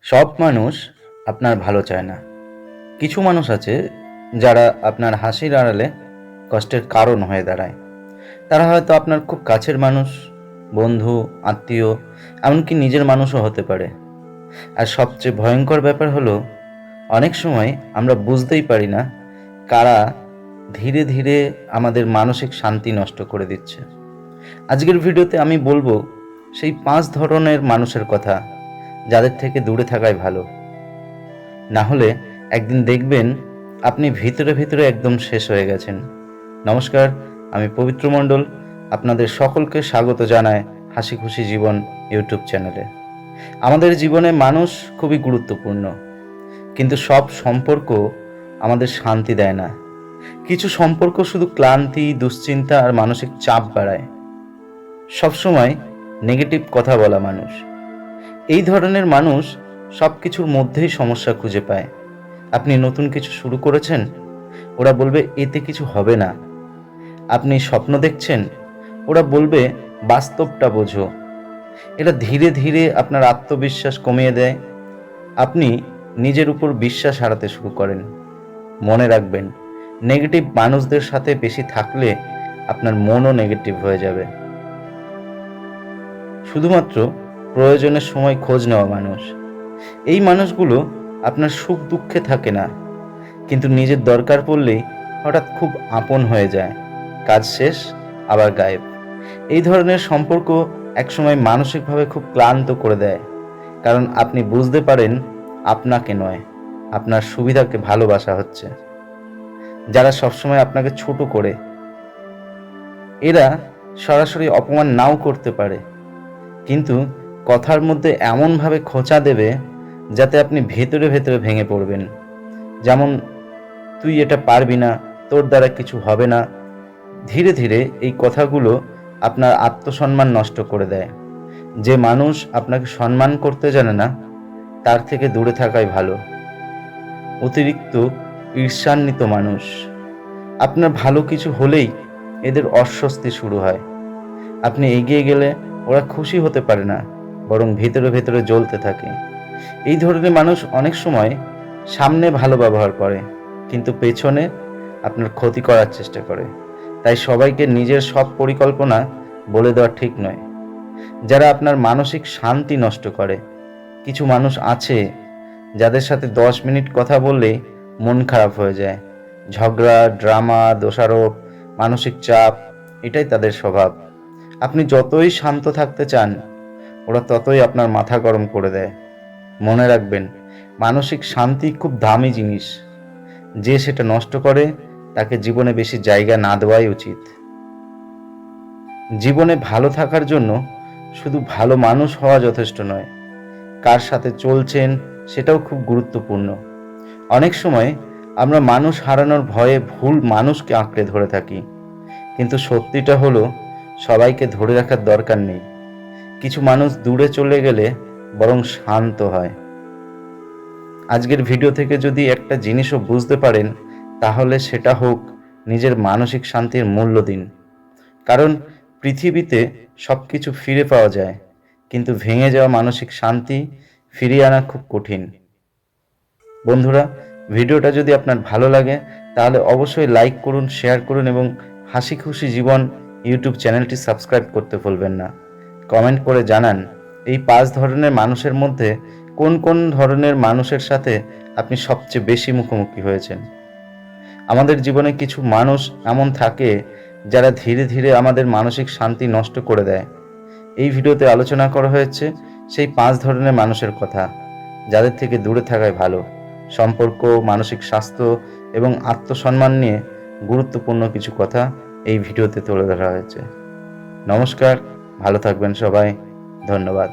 সব মানুষ আপনার ভালো চায় না। কিছু মানুষ আছে যারা আপনার হাসির আড়ালে কষ্টের কারণ হয়ে দাঁড়ায়। তারা হয়তো আপনার খুব কাছের মানুষ, বন্ধু, আত্মীয়, এমনকি নিজের মানুষও হতে পারে। আর সবচেয়ে ভয়ঙ্কর ব্যাপার হলো, অনেক সময় আমরা বুঝতেই পারি না কারা ধীরে ধীরে আমাদের মানসিক শান্তি নষ্ট করে দিচ্ছে। আজকের ভিডিওতে আমি বলবো সেই 5 ধরনের মানুষের কথা, যাদের থেকে দূরে থাকাই ভালো। না হলে একদিন দেখবেন আপনি ভিতরে ভিতরে একদম শেষ হয়ে গেছেন। নমস্কার, আমি পবিত্র মণ্ডল। আপনাদের সকলকে স্বাগত জানায় হাসি খুশি জীবন ইউটিউব চ্যানেলে। আমাদের জীবনে মানুষ খুবই গুরুত্বপূর্ণ, কিন্তু সব সম্পর্ক আমাদের শান্তি দেয় না। কিছু সম্পর্ক শুধু ক্লান্তি, দুশ্চিন্তা আর মানসিক চাপ বাড়ায়। সবসময় নেগেটিভ কথা বলা মানুষ, এই ধরনের মানুষ সব কিছুর মধ্যেই সমস্যা খুঁজে পায়। আপনি নতুন কিছু শুরু করেছেন, ওরা বলবে এতে কিছু হবে না। আপনি স্বপ্ন দেখছেন, ওরা বলবে বাস্তবটা বোঝো। এটা ধীরে ধীরে আপনার আত্মবিশ্বাস কমিয়ে দেয়। আপনি নিজের উপর বিশ্বাস হারাতে শুরু করেন। মনে রাখবেন, নেগেটিভ মানুষদের সাথে বেশি থাকলে আপনার মনও নেগেটিভ হয়ে যাবে। শুধুমাত্র প্রয়োজনের সময় খোঁজ নেওয়া মানুষ, এই মানুষগুলো আপনার সুখ দুঃখে থাকে না, কিন্তু নিজের দরকার পড়লেই হঠাৎ খুব আপন হয়ে যায়। কাজ শেষ আবার গায়েব। এই ধরনের সম্পর্ক একসময় মানসিকভাবে খুব ক্লান্ত করে দেয়, কারণ আপনি বুঝতে পারেন আপনাকে নয়, আপনার সুবিধাকে ভালোবাসা হচ্ছে। যারা সবসময় আপনাকে ছোট করে, এরা সরাসরি অপমান নাও করতে পারে, কিন্তু কথার মধ্যে এমনভাবে খোঁচা দেবে যাতে আপনি ভেতরে ভেতরে ভেঙে পড়বেন। যেমন, তুই এটা পারবি না, তোর দ্বারা কিছু হবে না। ধীরে ধীরে এই কথাগুলো আপনার আত্মসম্মান নষ্ট করে দেয়। যে মানুষ আপনাকে সম্মান করতে জানে না, তার থেকে দূরে থাকাই ভালো। অতিরিক্ত ঈর্ষান্বিত মানুষ, আপনার ভালো কিছু হলেই এদের অস্বস্তি শুরু হয়। আপনি এগিয়ে গেলে ওরা খুশি হতে পারে না, বরং ভেতরে ভেতরে জ্বলতে থাকে। এই ধরনের মানুষ অনেক সময় সামনে ভালো ব্যবহার করে, কিন্তু পেছনে আপনার ক্ষতি করার চেষ্টা করে। তাই সবাইকে নিজের সব পরিকল্পনা বলে দেওয়া ঠিক নয়। যারা আপনার মানসিক শান্তি নষ্ট করে, কিছু মানুষ আছে যাদের সাথে 10 মিনিট কথা বললেই মন খারাপ হয়ে যায়। ঝগড়া, ড্রামা, দোষারোপ, মানসিক চাপ, এটাই তাদের স্বভাব। আপনি যতই শান্ত থাকতে চান, ওরা ততই আপনার মাথা গরম করে দেয়। মনে রাখবেন, মানসিক শান্তি খুব দামি জিনিস। যে সেটা নষ্ট করে, তাকে জীবনে বেশি জায়গা না দেওয়াই উচিত। জীবনে ভালো থাকার জন্য শুধু ভালো মানুষ হওয়া যথেষ্ট নয়, কার সাথে চলছেন সেটাও খুব গুরুত্বপূর্ণ। অনেক সময় আমরা মানুষ হারানোর ভয়ে ভুল মানুষকে আঁকড়ে ধরে থাকি, কিন্তু সত্যিটা হলো সবাইকে ধরে রাখার দরকার নেই। কিছু মানুষ দূরে চলে গেলে বরং শান্ত হয়। আজকের ভিডিও থেকে যদি একটা জিনিসও বুঝতে পারেন, তাহলে সেটা হোক, নিজের মানসিক শান্তির মূল্য দিন। কারণ পৃথিবীতে সব কিছু ফিরে পাওয়া যায়, কিন্তু ভেঙে যাওয়া মানসিক শান্তি ফিরিয়ে আনা খুব কঠিন। বন্ধুরা, ভিডিওটা যদি আপনার ভালো লাগে, তাহলে অবশ্যই লাইক করুন, শেয়ার করুন এবং হাসি খুশি জীবন ইউটিউব চ্যানেলটি সাবস্ক্রাইব করতে ভুলবেন না। কমেন্ট করে জানান এই 5 ধরনের মানুষের মধ্যে কোন কোন ধরনের মানুষের সাথে আপনি সবচেয়ে বেশি মুখোমুখি হয়েছেন। আমাদের জীবনে কিছু মানুষ এমন থাকে যারা ধীরে ধীরে আমাদের মানসিক শান্তি নষ্ট করে দেয়। এই ভিডিওতে আলোচনা করা হয়েছে সেই 5 ধরনের মানুষের কথা, যাদের থেকে দূরে থাকাই ভালো। সম্পর্ক, মানসিক স্বাস্থ্য এবং আত্মসম্মান নিয়ে গুরুত্বপূর্ণ কিছু কথা এই ভিডিওতে তুলে ধরা হয়েছে। নমস্কার, ভালো থাকবেন সবাই। ধন্যবাদ।